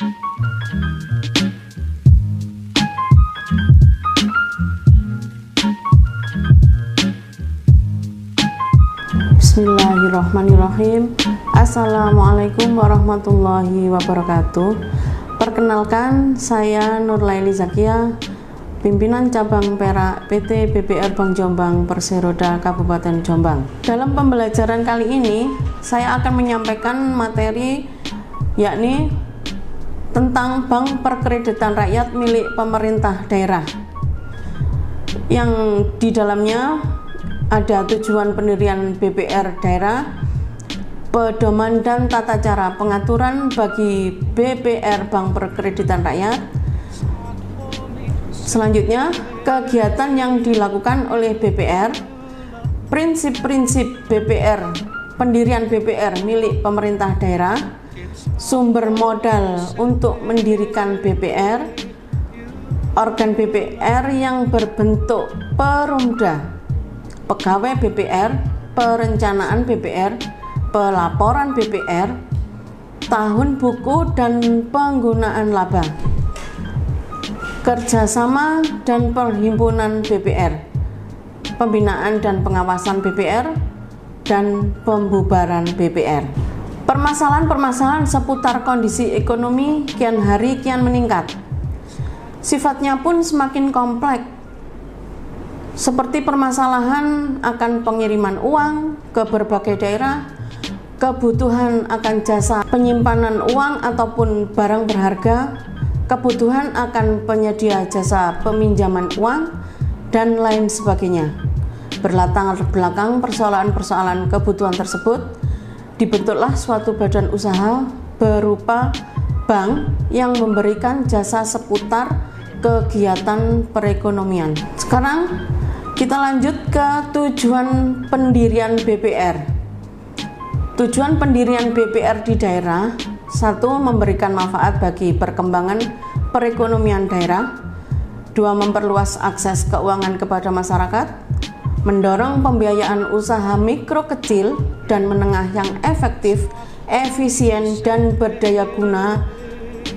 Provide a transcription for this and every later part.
Bismillahirrahmanirrahim. Assalamualaikum warahmatullahi wabarakatuh. Perkenalkan, saya Nurlaili Zakia, pimpinan cabang Perak PT BPR Bank Jombang Perseroda Kabupaten Jombang. Dalam pembelajaran kali ini, saya akan menyampaikan materi yakni tentang Bank Perkreditan Rakyat milik pemerintah daerah, yang di dalamnya ada tujuan pendirian BPR daerah, pedoman dan tata cara pengaturan bagi BPR Bank Perkreditan Rakyat. Selanjutnya, kegiatan yang dilakukan oleh BPR, prinsip-prinsip BPR, pendirian BPR milik pemerintah daerah, sumber modal untuk mendirikan BPR, organ BPR yang berbentuk perumda, pegawai BPR, perencanaan BPR, pelaporan BPR, tahun buku dan penggunaan laba, kerjasama dan perhimpunan BPR, pembinaan dan pengawasan BPR, dan pembubaran BPR. Permasalahan-permasalahan seputar kondisi ekonomi kian hari kian meningkat. Sifatnya pun semakin kompleks, seperti permasalahan akan pengiriman uang ke berbagai daerah, kebutuhan akan jasa penyimpanan uang ataupun barang berharga, kebutuhan akan penyedia jasa peminjaman uang, dan lain sebagainya. Berlatar belakang persoalan-persoalan kebutuhan tersebut, dibentuklah suatu badan usaha berupa bank yang memberikan jasa seputar kegiatan perekonomian. Sekarang kita lanjut ke tujuan pendirian BPR. Tujuan pendirian BPR di daerah: 1. Memberikan manfaat bagi perkembangan perekonomian daerah. 2. Memperluas akses keuangan kepada masyarakat. Mendorong pembiayaan usaha mikro, kecil, dan menengah yang efektif, efisien, dan berdaya guna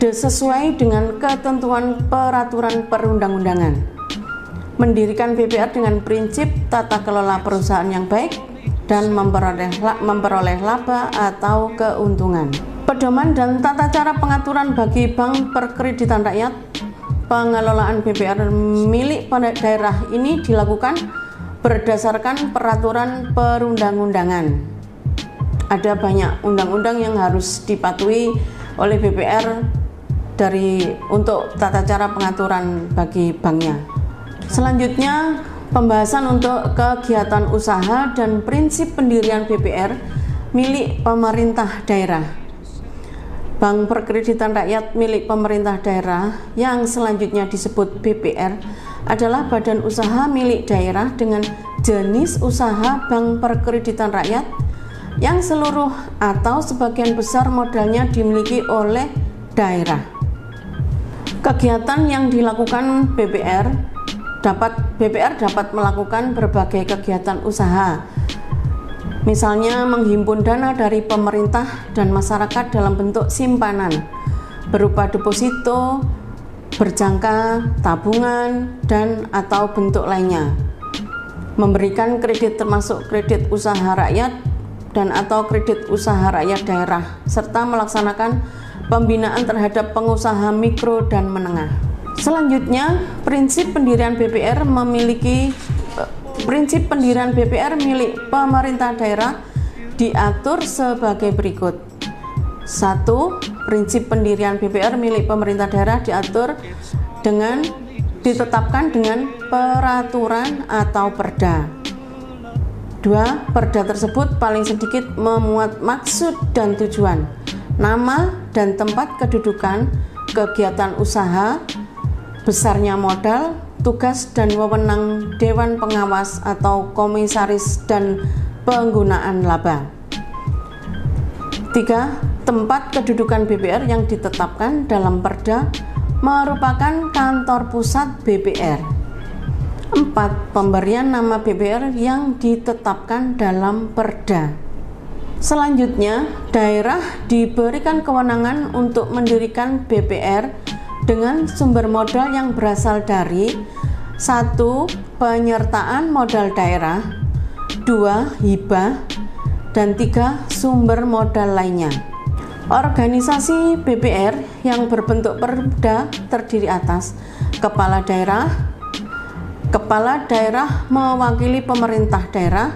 sesuai dengan ketentuan peraturan perundang-undangan. Mendirikan BPR dengan prinsip tata kelola perusahaan yang baik dan memperoleh laba atau keuntungan. Pedoman dan tata cara pengaturan bagi Bank Perkreditan Rakyat. Pengelolaan BPR milik daerah ini dilakukan berdasarkan peraturan perundang-undangan. Ada banyak undang-undang yang harus dipatuhi oleh BPR untuk tata cara pengaturan bagi banknya. Selanjutnya, pembahasan untuk kegiatan usaha dan prinsip pendirian BPR milik pemerintah daerah. Bank Perkreditan Rakyat milik pemerintah daerah yang selanjutnya disebut BPR adalah badan usaha milik daerah dengan jenis usaha Bank Perkreditan Rakyat yang seluruh atau sebagian besar modalnya dimiliki oleh daerah. Kegiatan yang dilakukan BPR dapat melakukan berbagai kegiatan usaha, misalnya menghimpun dana dari pemerintah dan masyarakat dalam bentuk simpanan berupa deposito, berjangka, tabungan, dan atau bentuk lainnya. Memberikan kredit termasuk kredit usaha rakyat dan atau kredit usaha rakyat daerah, serta melaksanakan pembinaan terhadap pengusaha mikro dan menengah. Selanjutnya, prinsip pendirian BPR milik pemerintah daerah diatur sebagai berikut. 1. Prinsip pendirian BPR milik pemerintah daerah ditetapkan dengan peraturan atau perda. 2. Perda tersebut paling sedikit memuat maksud dan tujuan, nama dan tempat kedudukan, kegiatan usaha, besarnya modal, tugas dan wewenang Dewan Pengawas atau Komisaris, dan penggunaan laba. 3. Tempat kedudukan BPR yang ditetapkan dalam perda merupakan kantor pusat BPR. 4. Pemberian nama BPR yang ditetapkan dalam perda. Selanjutnya, daerah diberikan kewenangan untuk mendirikan BPR dengan sumber modal yang berasal dari 1. Penyertaan modal daerah, 2. Hibah, dan 3. Sumber modal lainnya. Organisasi BPR yang berbentuk perda terdiri atas kepala daerah mewakili pemerintah daerah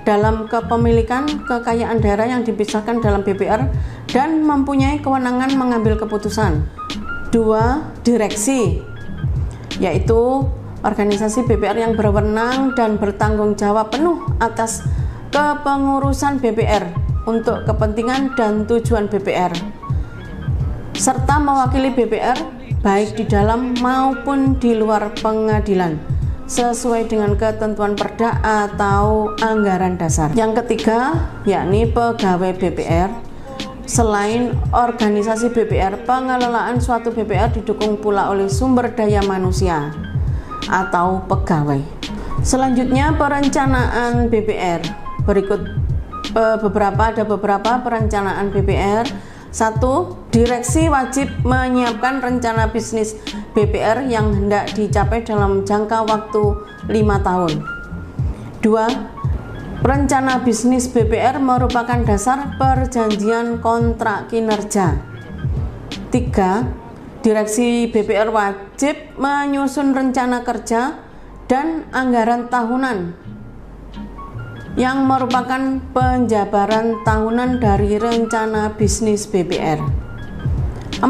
dalam kepemilikan kekayaan daerah yang dipisahkan dalam BPR dan mempunyai kewenangan mengambil keputusan. 2. Direksi, yaitu organisasi BPR yang berwenang dan bertanggung jawab penuh atas kepengurusan BPR untuk kepentingan dan tujuan BPR, serta mewakili BPR baik di dalam maupun di luar pengadilan sesuai dengan ketentuan perda atau anggaran dasar. Yang ketiga, yakni pegawai BPR. Selain organisasi BPR, pengelolaan suatu BPR didukung pula oleh sumber daya manusia atau pegawai. Selanjutnya, perencanaan BPR. Berikut beberapa perencanaan BPR. 1. Direksi wajib menyiapkan rencana bisnis BPR yang hendak dicapai dalam jangka waktu 5 tahun. 2. Rencana bisnis BPR merupakan dasar perjanjian kontrak kinerja. 3. Direksi BPR wajib menyusun rencana kerja dan anggaran tahunan yang merupakan penjabaran tahunan dari rencana bisnis BPR. 4.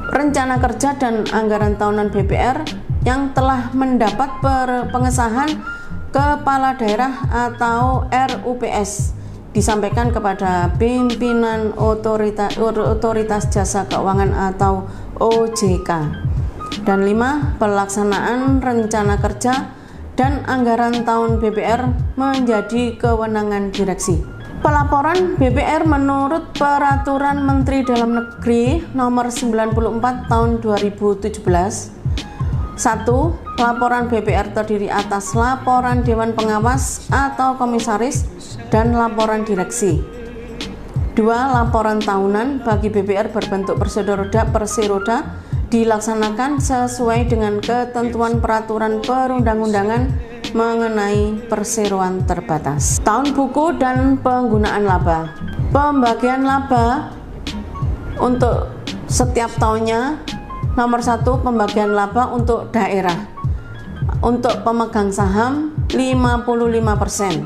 Rencana kerja dan anggaran tahunan BPR yang telah mendapat pengesahan kepala daerah atau RUPS disampaikan kepada pimpinan otoritas jasa keuangan atau OJK. Dan 5. Pelaksanaan rencana kerja dan anggaran tahun BPR menjadi kewenangan direksi. Pelaporan BPR menurut Peraturan Menteri Dalam Negeri Nomor 94 Tahun 2017. 1. Laporan BPR terdiri atas laporan Dewan Pengawas atau Komisaris dan laporan direksi. 2. Laporan tahunan bagi BPR berbentuk perseroda dilaksanakan sesuai dengan ketentuan peraturan perundang-undangan mengenai perseroan terbatas. Tahun buku dan penggunaan laba. Pembagian laba untuk setiap tahunnya. Nomor 1, pembagian laba untuk daerah. Untuk pemegang saham 55%,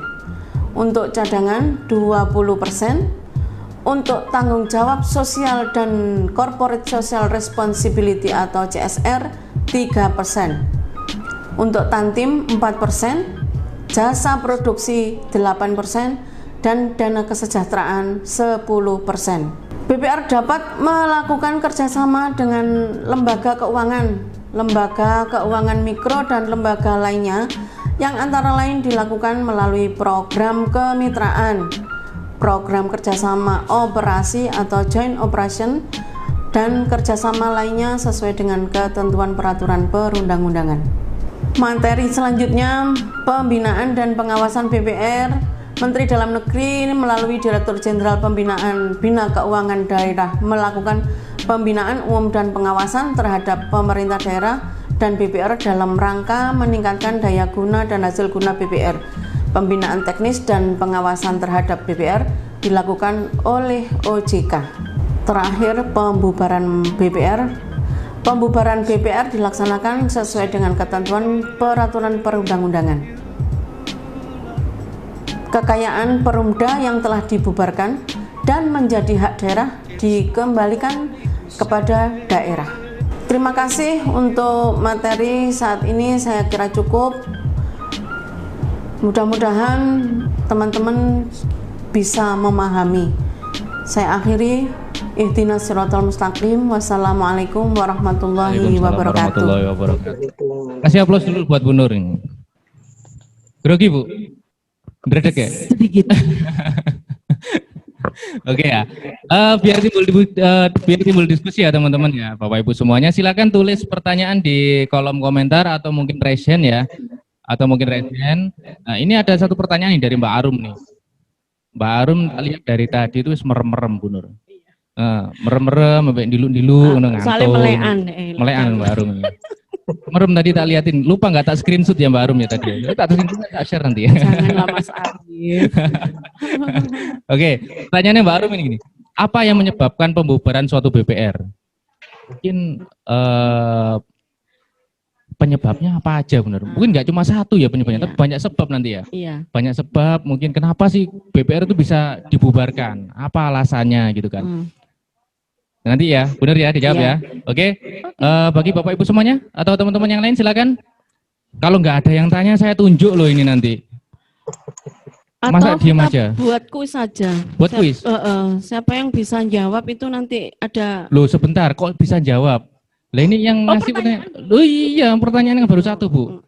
untuk cadangan 20%, untuk tanggung jawab sosial dan corporate social responsibility atau CSR 3%, untuk tantim 4%, jasa produksi 8%, dan dana kesejahteraan 10%. BPR dapat melakukan kerjasama dengan lembaga keuangan mikro dan lembaga lainnya yang antara lain dilakukan melalui program kemitraan, program kerjasama operasi atau joint operation, dan kerjasama lainnya sesuai dengan ketentuan peraturan perundang-undangan. Materi selanjutnya, pembinaan dan pengawasan BPR. Menteri Dalam Negeri melalui Direktur Jenderal Pembinaan Bina Keuangan Daerah melakukan pembinaan umum dan pengawasan terhadap pemerintah daerah dan BPR dalam rangka meningkatkan daya guna dan hasil guna BPR. Pembinaan teknis dan pengawasan terhadap BPR dilakukan oleh OJK. Terakhir, pembubaran BPR. Pembubaran BPR dilaksanakan sesuai dengan ketentuan peraturan perundang-undangan. Kekayaan perumda yang telah dibubarkan dan menjadi hak daerah dikembalikan kepada daerah. Terima kasih untuk materi saat ini, saya kira cukup. Mudah-mudahan teman-teman bisa memahami. Saya akhiri. Ihdinas siratal mustaqim. Wassalamualaikum warahmatullahi wabarakatuh. Terima kasih, aplaus dulu buat Bu Nur ini. Grogi, Bu? Dredeg ya? Sedikit. Oke ya. Biar timbul diskusi ya teman-teman ya, Bapak Ibu semuanya. Silakan tulis pertanyaan di kolom komentar atau mungkin raise hand ya. atau mungkin Resen. Nah, ini ada satu pertanyaan nih dari Mbak Arum nih. Mbak Arum lihat dari tadi itu merem-merem Bu Nur. Merem-merem, sampai dilu-dilu, ngantuk. Soalnya Melekan Mbak Arum ini. Merem tadi tak liatin, lupa nggak tak screenshot ya Mbak Arum ya tadi. Tak screenshot, tak share nanti ya. Janganlah Mas Arif. Oke, pertanyaannya Mbak Arum ini gini. Apa yang menyebabkan pembubaran suatu BPR? Mungkin penyebabnya apa aja benar? Mungkin nggak cuma satu ya penyebabnya, tapi banyak sebab nanti ya. Iya. Banyak sebab, mungkin kenapa sih BPR itu bisa dibubarkan? Apa alasannya gitu kan? Nanti ya, benar ya dijawab ya. Oke. Bagi Bapak Ibu semuanya atau teman-teman yang lain silakan. Kalau nggak ada yang tanya saya tunjuk loh ini nanti. Masa Atau diem kita aja? buat kuis aja. Buat kuis? Siapa yang bisa jawab itu nanti ada. Loh sebentar, kok bisa jawab? Lah ini yang ngasih pertanyaan. Loh iya, pertanyaan yang baru satu Bu.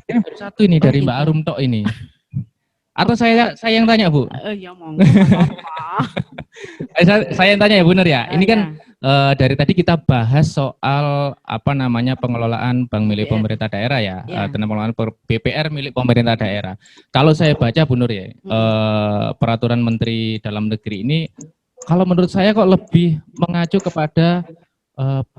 Yang baru satu ini dari Mbak Arum tok ini. Atau saya yang tanya Bu? Ya monggo. Saya yang tanya ya benar ya. Ini kan dari tadi kita bahas soal apa namanya pengelolaan bank milik pemerintah daerah ya, tentang pengelolaan BPR milik pemerintah daerah. Kalau saya baca Bu Nur ya, peraturan Menteri Dalam Negeri ini, kalau menurut saya kok lebih mengacu kepada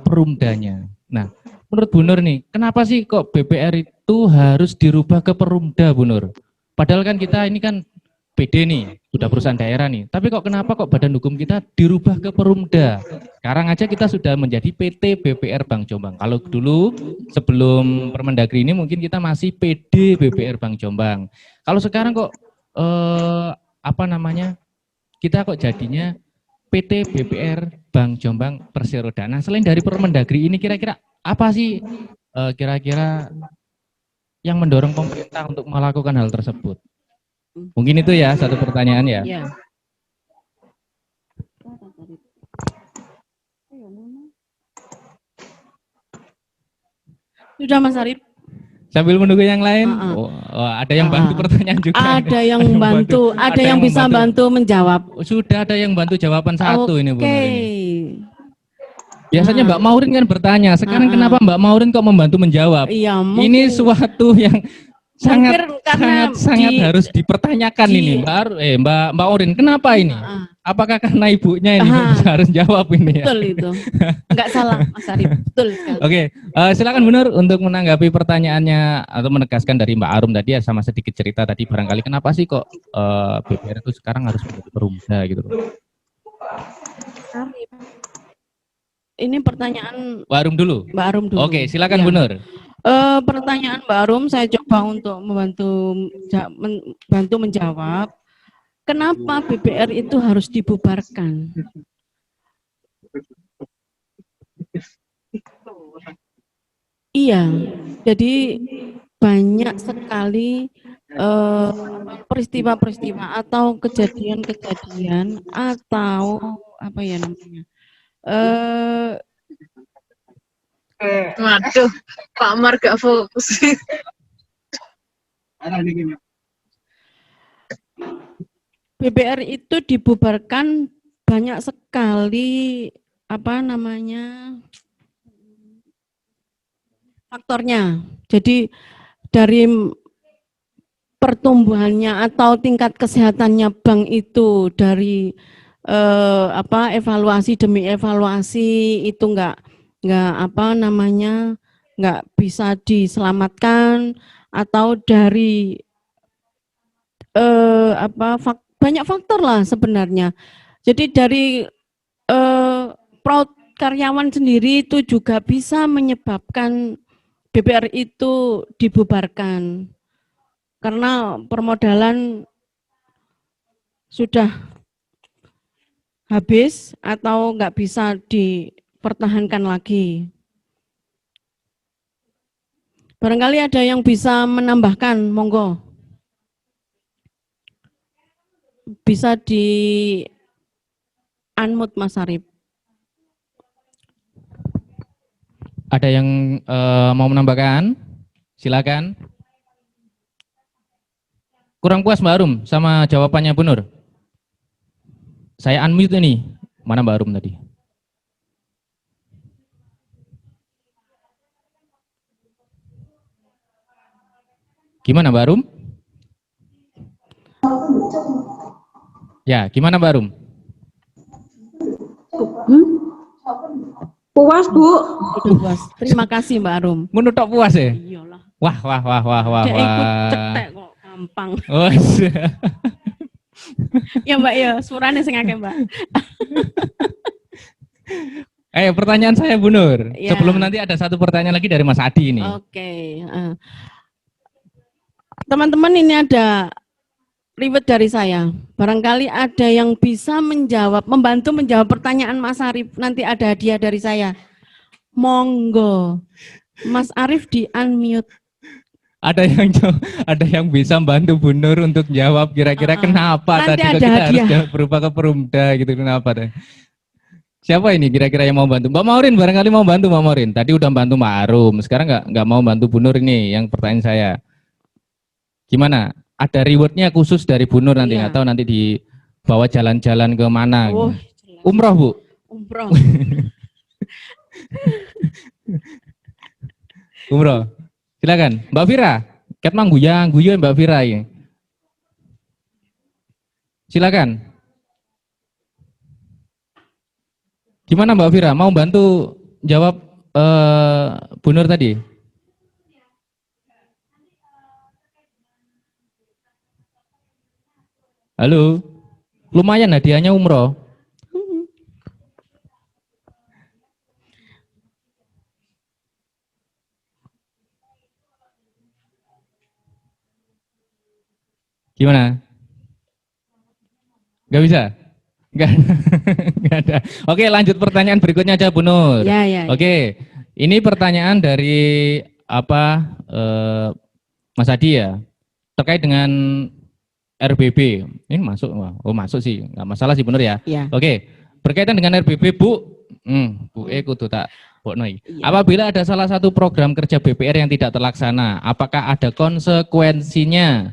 perumdanya. Nah, menurut Bu Nur nih, kenapa sih kok BPR itu harus dirubah ke perumda Bu Nur? Padahal kan kita ini kan PD nih, sudah perusahaan daerah nih. Tapi kok kenapa kok badan hukum kita dirubah ke perumda? Sekarang aja kita sudah menjadi PT BPR Bank Jombang. Kalau dulu sebelum Permendagri ini mungkin kita masih PD BPR Bank Jombang. Kalau sekarang kok apa namanya? Kita kok jadinya PT BPR Bank Jombang Perseroda. Nah, selain dari Permendagri ini kira-kira apa sih kira-kira yang mendorong pemerintah untuk melakukan hal tersebut? Mungkin itu ya satu pertanyaan ya. Iya. Sudah Mas Arif. Sambil menunggu yang lain, ada yang bantu pertanyaan juga. Ada yang bantu, ada yang bisa bantu menjawab. Sudah ada yang bantu jawaban satu ini Bu Nur ini. Biasanya Mbak Maurin kan bertanya, sekarang kenapa Mbak Maurin kok membantu menjawab? Iya, ini suatu yang sangat harus dipertanyakan ini Mbak Maurin, kenapa ini? Apakah karena ibunya ini harus jawab ini? Betul itu, nggak salah Mas Arif, betul sekali. Oke, silakan Bu Nur untuk menanggapi pertanyaannya atau menegaskan dari Mbak Arum tadi ya, sama sedikit cerita tadi barangkali kenapa sih kok BPR itu sekarang harus menjadi perumda gitu. Ini pertanyaan Mbak Arum dulu. Mbak Arum dulu. Oke, silakan Bu Nur. Pertanyaan Mbak Arum saya coba untuk membantu menjawab. Kenapa BPR itu harus dibubarkan? Iya, jadi banyak sekali peristiwa-peristiwa atau kejadian-kejadian atau apa ya namanya? Waduh, Pak Mar gak fokus. BPR itu dibubarkan banyak sekali apa namanya faktornya. Jadi dari pertumbuhannya atau tingkat kesehatannya bank itu dari evaluasi demi evaluasi itu enggak apa namanya enggak bisa diselamatkan atau dari banyak faktor lah sebenarnya. Jadi dari fraud karyawan sendiri itu juga bisa menyebabkan BPR itu dibubarkan karena permodalan sudah habis atau nggak bisa dipertahankan lagi. Barangkali ada yang bisa menambahkan, monggo. Bisa di unmute Mas Arif. Ada yang mau menambahkan? Silakan. Kurang puas Mbak Arum sama jawabannya Bu Nur? Saya unmute ini. Mana Mbak Arum tadi? Gimana Mbak Rum? Ya, gimana Mbak Rum? Puas, Bu. Udah puas. Terima kasih Mbak Arum. Menutup puas ya? Iyalah. Wah. Dia ikut cetek kok gampang. Oh, Ya Mbak ya, surane sing akeh Mbak. pertanyaan saya Bu Nur. Ya. Sebelum nanti ada satu pertanyaan lagi dari Mas Adi ini. Oke. Teman-teman, ini ada ribet dari saya. Barangkali ada yang bisa membantu menjawab pertanyaan Mas Arif. Nanti ada hadiah dari saya. Monggo. Mas Arif di unmute. Ada yang bisa bantu Bu Nur untuk jawab kira-kira kenapa Nanti tadi kok ada kita hadiah. harus berubah ke Perumda gitu, kenapa deh? Siapa ini kira-kira yang mau bantu? Mbak Maurin barangkali mau bantu Mbak Maurin. Tadi udah bantu Mbak Arum, sekarang nggak mau bantu Bu Nur ini. Yang pertanyaan saya, gimana? Ada rewardnya khusus dari Bu Nur nanti, nggak tahu nanti dibawa jalan-jalan ke mana? Oh, umroh Bu? umroh. Umroh. Silakan, Mbak Vira. Ket mangguyang, guyu Mbak Vira ini. Silakan. Gimana Mbak Vira? Mau bantu jawab Bu Nur tadi? Halo. Lumayan hadiahnya umroh. Gimana? Gak bisa? Gak ada. Oke, lanjut pertanyaan berikutnya aja Bu Nur. Ya. Oke, ini pertanyaan dari Mas Adi ya, terkait dengan RBB. Ini masuk, masuk sih, nggak masalah sih Bu Nur ya. Ya. Oke, berkaitan dengan RBB Bu, Bu kudu tak boknoi. Ya. Apabila ada salah satu program kerja BPR yang tidak terlaksana, apakah ada konsekuensinya?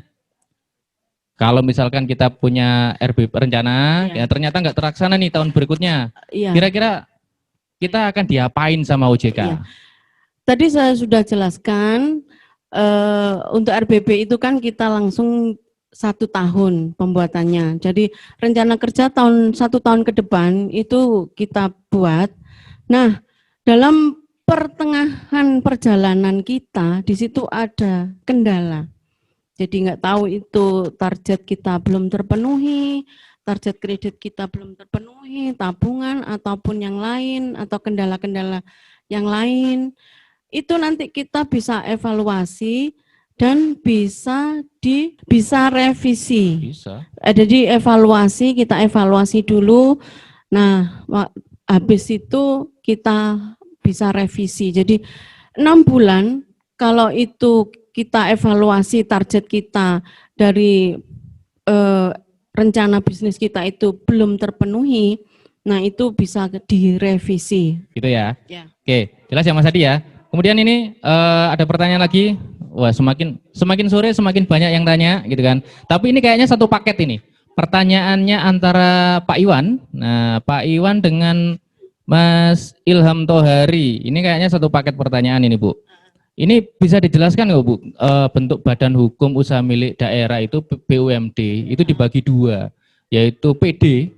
Kalau misalkan kita punya RBB rencana, ya ternyata nggak terlaksana nih tahun berikutnya, kira-kira kita akan diapain sama OJK? Iya. Tadi saya sudah jelaskan, untuk RBB itu kan kita langsung 1 tahun pembuatannya. Jadi rencana kerja 1 tahun ke depan itu kita buat. Nah, dalam pertengahan perjalanan kita, di situ ada kendala. Jadi nggak tahu itu target kita belum terpenuhi, target kredit kita belum terpenuhi, tabungan ataupun yang lain, atau kendala-kendala yang lain. Itu nanti kita bisa evaluasi dan bisa revisi. Bisa. Jadi kita evaluasi dulu. Nah, habis itu kita bisa revisi. Jadi 6 bulan kalau itu kita evaluasi target kita dari rencana bisnis kita itu belum terpenuhi, nah itu bisa direvisi. Gitu ya? Ya. Oke, jelas ya Mas Adi ya. Kemudian ini ada pertanyaan lagi. Wah, semakin sore semakin banyak yang tanya gitu kan. Tapi ini kayaknya satu paket ini. Pertanyaannya antara Pak Iwan. Nah, Pak Iwan dengan Mas Ilham Tohari. Ini kayaknya satu paket pertanyaan ini, Bu. Ini bisa dijelaskan nggak Bu, bentuk badan hukum usaha milik daerah itu BUMD itu dibagi 2, yaitu PD,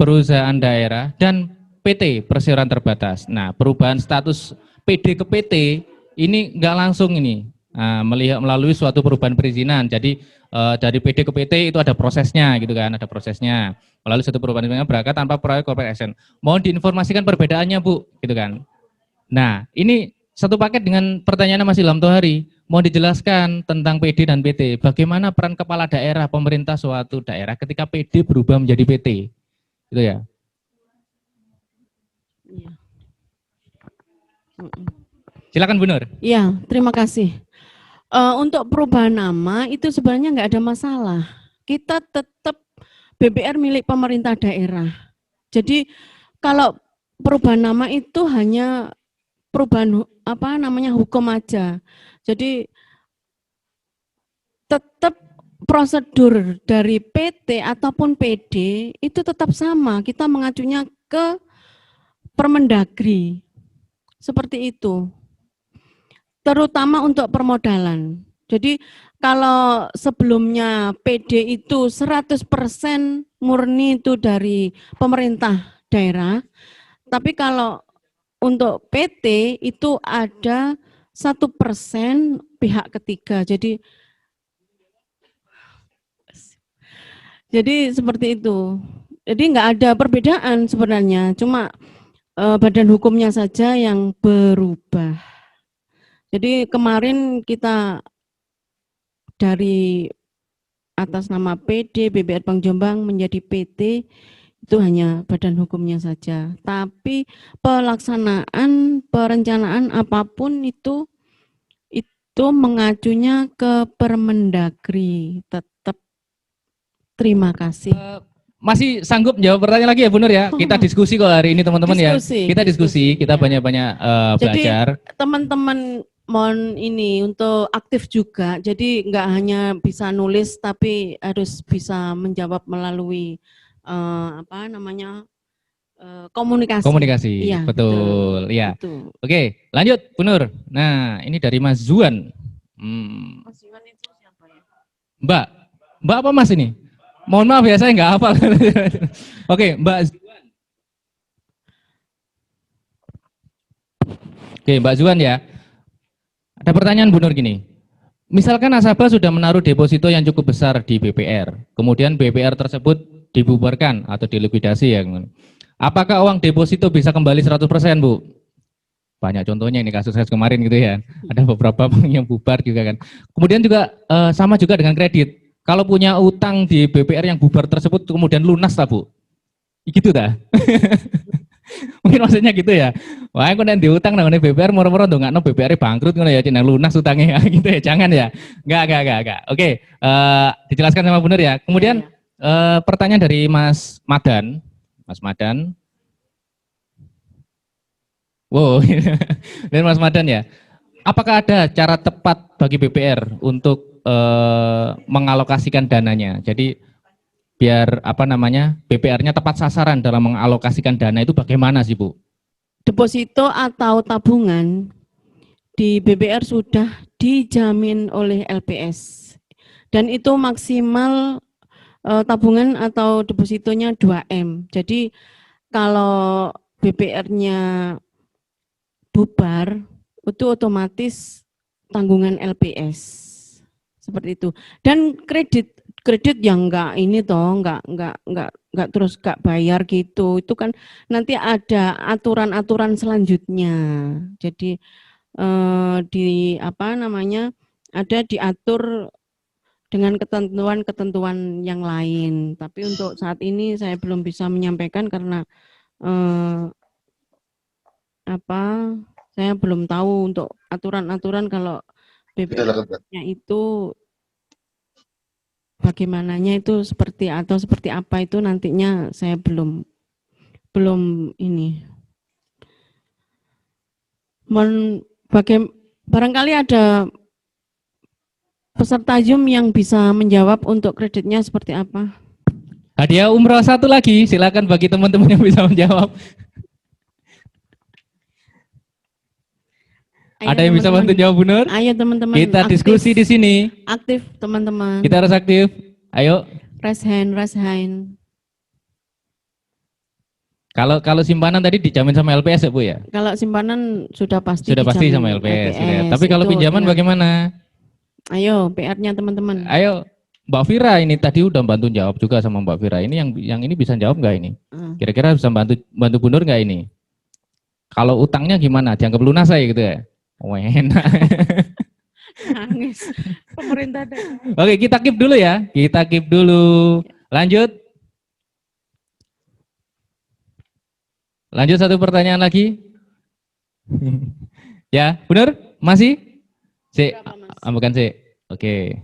perusahaan daerah, dan PT, perseroan terbatas. Nah, perubahan status PD ke PT ini nggak langsung ini, melihat melalui suatu perubahan perizinan. Jadi dari PD ke PT itu ada prosesnya gitu kan, ada prosesnya. Melalui suatu perubahan perizinan berangkat tanpa proyek corporate action. Mohon diinformasikan perbedaannya Bu, gitu kan. Nah, ini satu paket dengan pertanyaan Mas Ilham Tohari, mau dijelaskan tentang PD dan PT. Bagaimana peran kepala daerah, pemerintah suatu daerah ketika PD berubah menjadi PT, gitu ya? Iya. Silakan Bu Nur. Iya, terima kasih. Untuk perubahan nama itu sebenarnya nggak ada masalah. Kita tetap BPR milik pemerintah daerah. Jadi kalau perubahan nama itu hanya perubahan hukum aja. Jadi tetap prosedur dari PT ataupun PD itu tetap sama. Kita mengacunya ke Permendagri. Seperti itu. Terutama untuk permodalan. Jadi kalau sebelumnya PD itu 100% murni itu dari pemerintah daerah, tapi kalau untuk PT itu ada 1% pihak ketiga. Jadi seperti itu. Jadi nggak ada perbedaan sebenarnya, cuma badan hukumnya saja yang berubah. Jadi kemarin kita dari atas nama PD BPR Bank Jombang menjadi PT itu hanya badan hukumnya saja. Tapi pelaksanaan, perencanaan apapun itu mengacunya ke Permendagri. Tetap terima kasih. Masih sanggup jawab pertanyaan lagi ya Bu Nur ya? Kita diskusi kok hari ini teman-teman ya. Kita diskusi, kita banyak-banyak belajar. Jadi teman-teman mohon ini untuk aktif juga, jadi nggak hanya bisa nulis tapi harus bisa menjawab melalui komunikasi. Iya, betul. Ya. Betul. Oke, lanjut Bu Nur. Nah, ini dari Mas Zuan. Mas Zuan itu siapa ya? Mbak apa Mas ini? Mohon maaf ya, saya nggak hafal. Oke, Mbak Zuan. Oke, Mbak Zuan ya. Ada pertanyaan Bu Nur gini. Misalkan nasabah sudah menaruh deposito yang cukup besar di BPR, kemudian BPR tersebut dibubarkan atau dilikuidasi ya. Apakah uang deposito bisa kembali 100% Bu? Banyak contohnya ini kasus kemarin gitu ya. Ada beberapa bank yang bubar juga kan. Kemudian juga sama juga dengan kredit. Kalau punya utang di BPR yang bubar tersebut kemudian lunas lah Bu. Gitu dah. Mungkin maksudnya gitu ya. Wah, aku nanti diutang nang BPR moro-moro ndongakno BPR bangkrut ngono ya, cina lunas utangnya gitu ya. Jangan ya. Enggak. Oke, dijelaskan sama Bu Nur ya. Kemudian pertanyaan dari Mas Madan. Mas Madan. Wow. Dan Mas Madan ya. Apakah ada cara tepat bagi BPR untuk mengalokasikan dananya? Jadi biar BPR-nya tepat sasaran dalam mengalokasikan dana itu bagaimana sih Bu? Deposito atau tabungan di BPR sudah dijamin oleh LPS dan itu maksimal tabungan atau depositonya 2M. Jadi kalau BPR-nya bubar itu otomatis tanggungan LPS seperti itu. Dan kredit yang enggak terus enggak bayar gitu, itu kan nanti ada aturan-aturan selanjutnya. Jadi ada diatur dengan ketentuan-ketentuan yang lain. Tapi untuk saat ini saya belum bisa menyampaikan karena saya belum tahu untuk aturan-aturan kalau BPR-nya itu bagaimananya itu seperti apa itu nantinya saya belum ini. Barangkali ada peserta Zoom yang bisa menjawab untuk kreditnya seperti apa. Hadiah umroh satu lagi, silakan bagi teman-teman yang bisa menjawab. Ayo, ada yang bisa bantu jawab Bu Nur? Ayo teman-teman. Kita diskusi di sini. Aktif teman-teman. Kita harus aktif. Ayo. Raise hand. Kalau simpanan tadi dijamin sama LPS ya Bu ya? Kalau simpanan sudah pasti sama LPS. Tapi kalau pinjaman bagaimana? Ayo PR-nya teman-teman. Ayo Mbak Vira ini tadi udah bantu jawab juga sama Mbak Vira. Ini yang ini bisa jawab nggak ini? Kira-kira bisa bantu Bu Nur nggak ini? Kalau utangnya gimana? Dianggap lunas saya gitu ya? Enak. Nangis. Pemerintah daerah. Oke, kita keep dulu ya. Kita keep dulu. Lanjut. Lanjut satu pertanyaan lagi. Ya, benar? Masih? Bukan sih. Oke.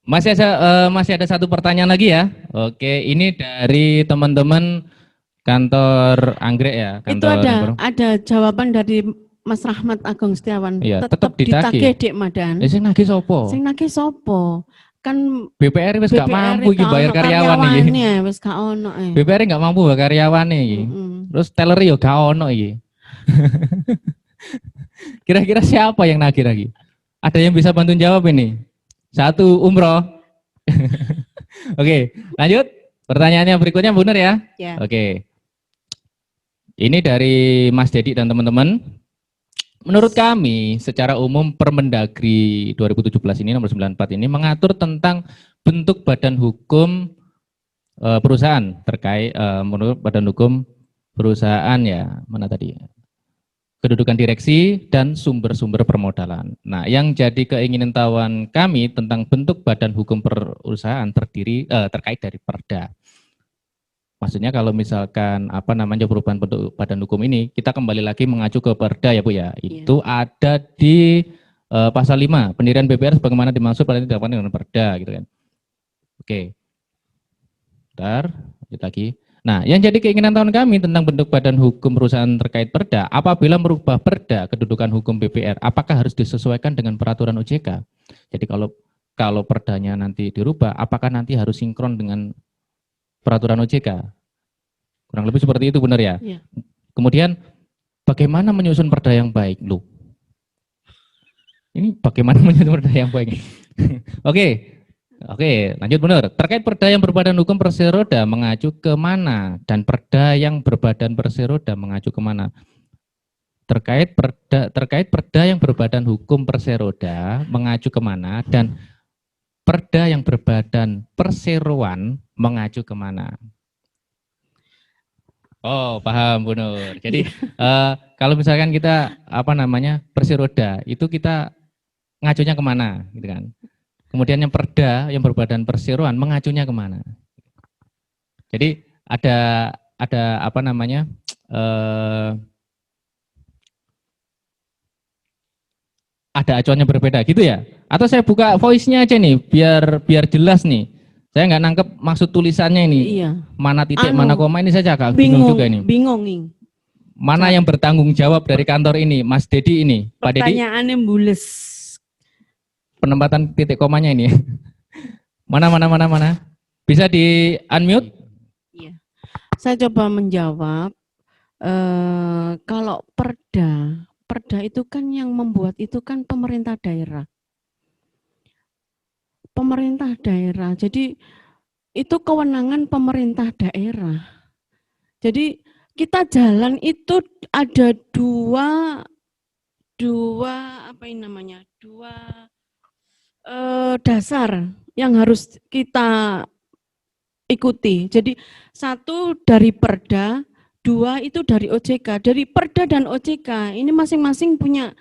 Masih ada satu pertanyaan lagi ya. Oke, ini dari teman-teman kantor Anggrek ya. Itu ada jawaban dari Mas Rahmat Agung Setiawan. Iya, tetap ditagih Dik Madan. Sing nagih sopo? Kan BPR wis gak mampu iki bayar karyawan iki. Wis gak ono BPR gak mampu bayar karyawan iki. Terus teller yo gak ono iki. Kira-kira siapa yang nagih lagi? Ada yang bisa bantu jawab ini? Satu, umroh. Oke, lanjut. Pertanyaannya berikutnya, benar ya? Ya. Oke. Ini dari Mas Dedi dan teman-teman. Menurut kami, secara umum Permendagri 2017 ini nomor 94 ini mengatur tentang bentuk badan hukum perusahaan terkait menurut badan hukum perusahaan ya, mana tadi? Kedudukan direksi dan sumber-sumber permodalan. Nah, yang jadi keingintahuan kami tentang bentuk badan hukum perusahaan terkait dari Perda. Maksudnya kalau misalkan apa namanya perubahan bentuk badan hukum ini, kita kembali lagi mengacu ke Perda ya Bu ya. Itu ada di pasal 5, pendirian BPR sebagaimana dimaksud pada dilakukan dengan Perda gitu kan. Oke. Bentar, lanjut lagi. Nah, yang jadi keinginan tahun kami tentang bentuk badan hukum perusahaan terkait Perda, apabila merubah Perda kedudukan hukum BPR, apakah harus disesuaikan dengan peraturan OJK? Jadi kalau Perdanya nanti dirubah, apakah nanti harus sinkron dengan peraturan OJK? Kurang lebih seperti itu, benar ya? Ya. Kemudian bagaimana menyusun Perda yang baik? Loh, ini bagaimana menyusun Perda yang baik? Oke, lanjut benar. Terkait Perda yang berbadan hukum perseroda mengacu ke mana? Dan Perda yang berbadan perseroda mengacu ke mana? Terkait Perda yang berbadan hukum perseroda mengacu ke mana? Dan Perda yang berbadan perseroan mengacu ke mana? Oh, paham Bu Nur. Jadi kalau misalkan kita apa namanya perseroda itu kita ngacunya kemana, gitu kan? Kemudian yang Perda yang berbadan perseroan mengacunya kemana? Jadi ada apa namanya ada acuannya berbeda gitu ya? Atau saya buka voice-nya aja nih biar jelas nih. Saya nggak nangkep maksud tulisannya ini. Iya. Mana titik, mana koma ini saya agak bingung juga ini. Bingung. Mana yang bertanggung jawab dari kantor ini, Mas Dedi ini? Pak Dedi? Pertanyaannya bules. Penempatan titik komanya ini. Mana? Bisa di unmute? Iya. Saya coba menjawab. Kalau Perda itu kan yang membuat itu kan pemerintah daerah. Pemerintah daerah. Jadi itu kewenangan pemerintah daerah. Jadi kita jalan itu ada dua apa ini namanya? Dua dasar yang harus kita ikuti. Jadi satu dari Perda, dua itu dari OJK. Dari Perda dan OJK ini masing-masing punya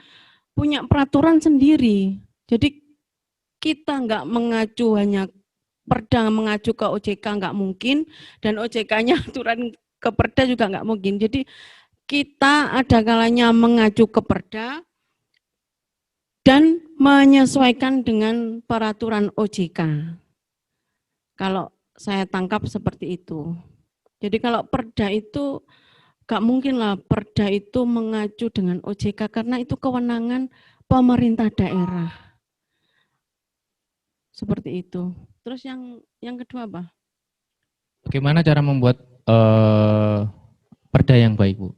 peraturan sendiri. Jadi kita nggak mengacu hanya Perda mengacu ke OJK nggak mungkin, dan OJK-nya aturan ke Perda juga nggak mungkin. Jadi kita ada kalanya mengacu ke Perda dan menyesuaikan dengan peraturan OJK. Kalau saya tangkap seperti itu. Jadi kalau Perda itu nggak mungkin lah Perda itu mengacu dengan OJK karena itu kewenangan pemerintah daerah. Seperti itu. Terus yang kedua apa? Bagaimana cara membuat Perda yang baik, Bu?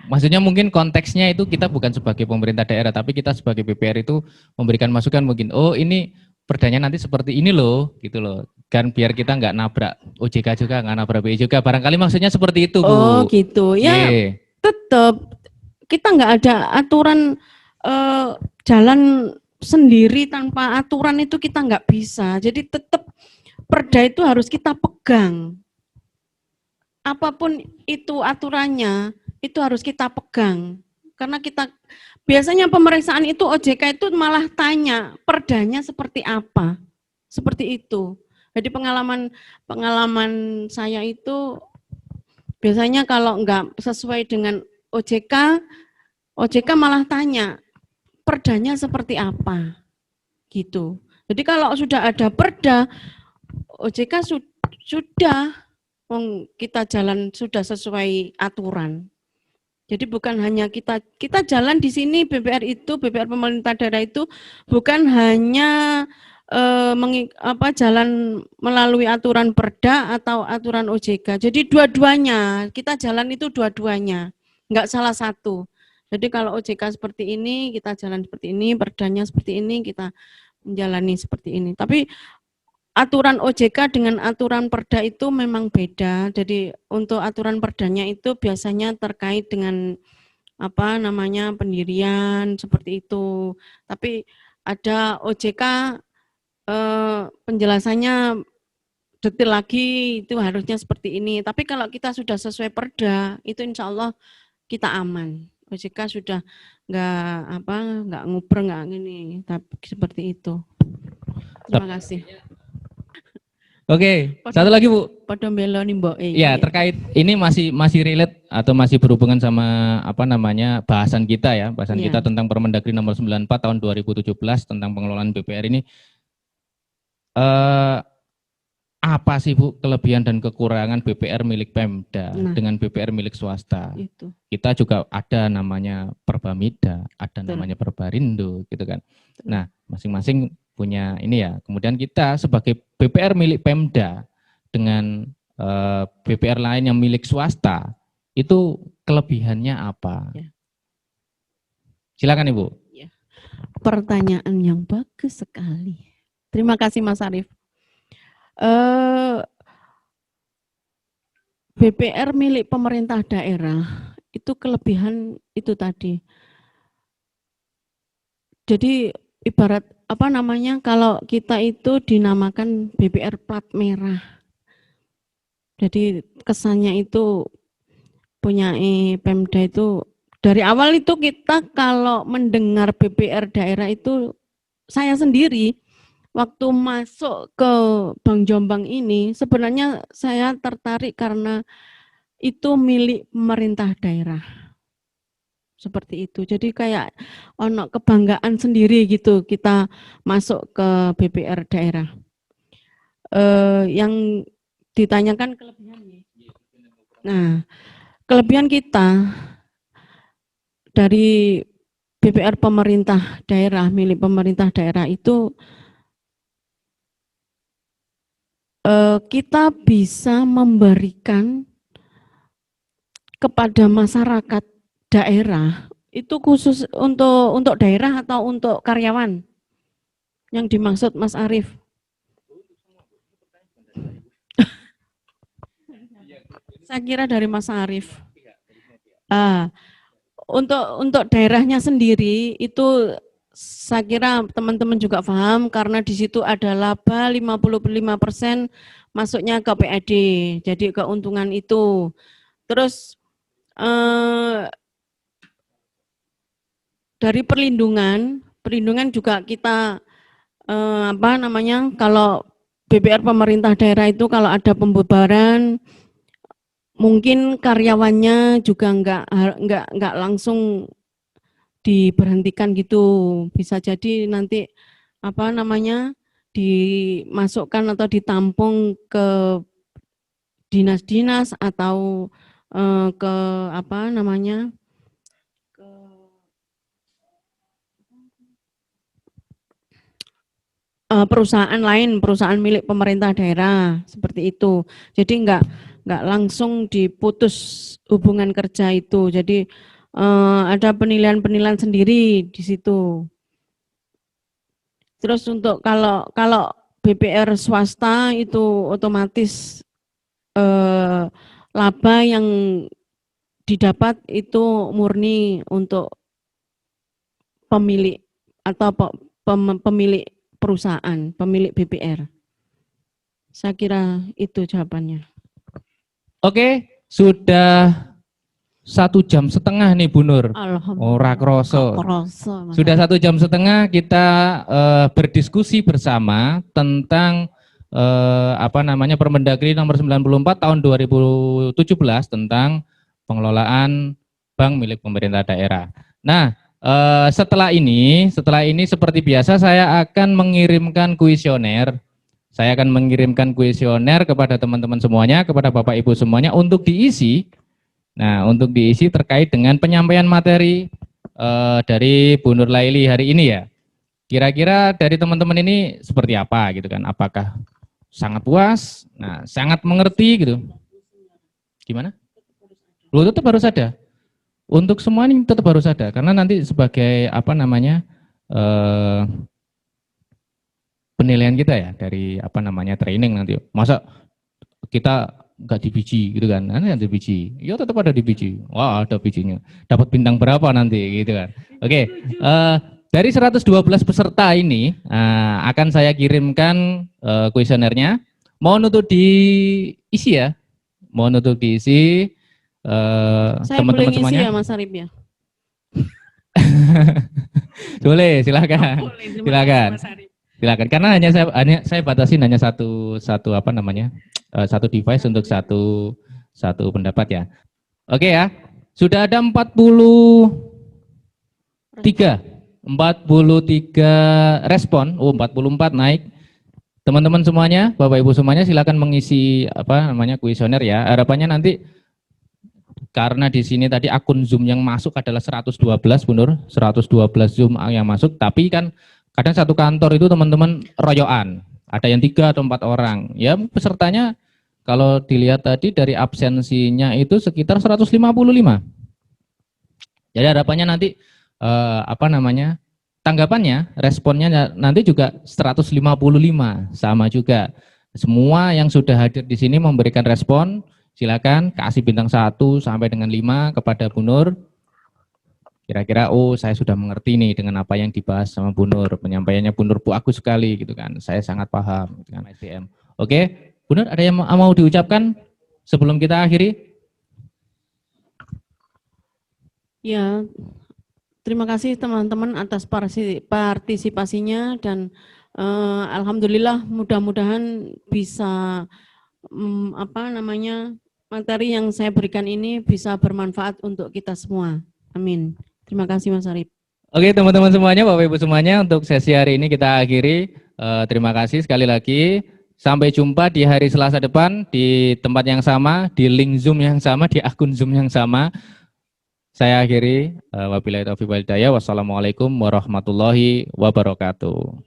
Maksudnya mungkin konteksnya itu kita bukan sebagai pemerintah daerah, tapi kita sebagai BPR itu memberikan masukan mungkin, oh ini Perdanya nanti seperti ini loh, gitu loh. Kan biar kita nggak nabrak OJK juga, nggak nabrak BI juga. Barangkali maksudnya seperti itu, Bu. Oh gitu, ya tetap kita nggak ada aturan jalan sendiri tanpa aturan itu kita nggak bisa. Jadi tetap Perda itu harus kita pegang. Apapun itu aturannya, itu harus kita pegang. Karena kita biasanya pemeriksaan itu OJK itu malah tanya Perdanya seperti apa. Seperti itu. Jadi pengalaman saya itu biasanya kalau nggak sesuai dengan OJK malah tanya Perdanya seperti apa, gitu. Jadi kalau sudah ada Perda, OJK sudah kita jalan sudah sesuai aturan. Jadi bukan hanya kita jalan di sini BPR pemerintah daerah itu bukan hanya jalan melalui aturan Perda atau aturan OJK. Jadi dua-duanya kita jalan itu dua-duanya, nggak salah satu. Jadi kalau OJK seperti ini, kita jalan seperti ini, perdanya seperti ini, kita menjalani seperti ini. Tapi aturan OJK dengan aturan perda itu memang beda. Jadi untuk aturan perdanya itu biasanya terkait dengan apa namanya pendirian seperti itu. Tapi ada OJK penjelasannya detail lagi, itu harusnya seperti ini. Tapi kalau kita sudah sesuai perda, itu insya Allah kita aman. OJK sudah nggak nguber, nggak gini, tapi seperti itu. Terima kasih. Oke, satu lagi Bu. Pada belo nih Mbok. Ya, terkait ini masih relate atau masih berhubungan sama apa namanya bahasan kita ya, bahasan kita tentang Permendagri nomor 94 tahun 2017 tentang pengelolaan BPR ini. Apa sih Bu kelebihan dan kekurangan BPR milik Pemda dengan BPR milik swasta? Itu. Kita juga ada namanya Perbamida, ada namanya Perbarindo gitu kan. Nah, masing-masing punya ini ya. Kemudian kita sebagai BPR milik Pemda dengan BPR lain yang milik swasta, itu kelebihannya apa? Ya. Silakan Ibu. Ya. Pertanyaan yang bagus sekali. Terima kasih Mas Arief. BPR milik pemerintah daerah itu kelebihan itu tadi. Jadi ibarat apa namanya kalau kita itu dinamakan BPR plat merah. Jadi kesannya itu punya Pemda itu dari awal itu kita kalau mendengar BPR daerah itu saya sendiri waktu masuk ke Bank Jombang ini, sebenarnya saya tertarik karena itu milik pemerintah daerah. Seperti itu. Jadi kayak ono kebanggaan sendiri gitu kita masuk ke BPR daerah. Yang ditanyakan kelebihannya. Nah, kelebihan kita dari BPR pemerintah daerah, milik pemerintah daerah itu kita bisa memberikan kepada masyarakat daerah itu khusus untuk daerah atau untuk karyawan yang dimaksud Mas Arief. Saya kira dari Mas Arief. Untuk daerahnya sendiri itu saya kira teman-teman juga paham karena di situ ada laba 55% masuknya ke PAD, jadi keuntungan itu. Terus dari perlindungan juga kita apa namanya kalau BPR pemerintah daerah itu kalau ada pembubaran mungkin karyawannya juga enggak langsung diberhentikan gitu, bisa jadi nanti apa namanya dimasukkan atau ditampung ke dinas-dinas atau ke apa namanya ke perusahaan lain, perusahaan milik pemerintah daerah seperti itu. Jadi enggak langsung diputus hubungan kerja itu. Jadi ada penilaian-penilaian sendiri di situ. Terus untuk kalau BPR swasta itu otomatis laba yang didapat itu murni untuk pemilik atau pemilik perusahaan, pemilik BPR. Saya kira itu jawabannya. Oke, sudah 1,5 jam nih Bu Nur. Ora kroso. Sudah 1,5 jam kita berdiskusi bersama tentang apa namanya Permendagri nomor 94 tahun 2017 tentang pengelolaan bank milik pemerintah daerah. Nah, setelah ini seperti biasa saya akan mengirimkan kuesioner. Saya akan mengirimkan kuesioner kepada teman-teman semuanya, kepada Bapak Ibu semuanya untuk diisi. Nah, untuk diisi terkait dengan penyampaian materi dari Bu Nur Laili hari ini ya. Kira-kira dari teman-teman ini seperti apa gitu kan? Apakah sangat puas? Nah, sangat mengerti gitu. Gimana? Loh, tetap harus ada. Untuk semua ini tetap harus ada, karena nanti sebagai apa namanya penilaian kita ya dari apa namanya training nanti. Masa kita nggak di biji gitu kan? Nanti ada biji, ya tetap ada di biji. Wah ada bijinya. Dapat bintang berapa nanti gitu kan? Oke, dari 112 peserta ini akan saya kirimkan kuesionernya. Mohon untuk diisi ya, mohon untuk diisi. Saya Teman-teman boleh ngisi semuanya. ya Mas Arif ya? Boleh, silakan. Boleh, terima Silakan. kasih, Mas Arif. Silakan. Karena saya batasin hanya satu apa namanya? Satu device untuk satu pendapat ya. Oke ya. Sudah ada 43 respon. 44 naik. Teman-teman semuanya, Bapak Ibu semuanya silakan mengisi apa namanya kuesioner ya. Harapannya nanti karena di sini tadi akun Zoom yang masuk adalah 112, Bu Nur, 112 Zoom yang masuk, tapi kan kadang satu kantor itu teman-teman royoan, ada yang 3 atau 4 orang. Ya pesertanya kalau dilihat tadi dari absensinya itu sekitar 155. Jadi harapannya nanti apa namanya? Tanggapannya, responnya nanti juga 155, sama juga. Semua yang sudah hadir di sini memberikan respon. Silakan kasih bintang 1 sampai dengan 5 kepada Bu Nur. Kira-kira oh saya sudah mengerti nih dengan apa yang dibahas sama Bu Nur. Penyampaiannya Bu Nur bagus sekali gitu kan. Saya sangat paham gitu kan SDM. Oke, Bu Nur ada yang mau diucapkan sebelum kita akhiri? Ya, terima kasih teman-teman atas partisipasinya dan alhamdulillah mudah-mudahan bisa apa namanya materi yang saya berikan ini bisa bermanfaat untuk kita semua. Amin. Terima kasih Mas Arif. Oke teman-teman semuanya, Bapak Ibu semuanya, untuk sesi hari ini kita akhiri. Terima kasih sekali lagi. Sampai jumpa di hari Selasa depan di tempat yang sama, di link Zoom yang sama, di akun Zoom yang sama. Saya akhiri. Wabillahi taufiq wal hidayah. Wassalamualaikum warahmatullahi wabarakatuh.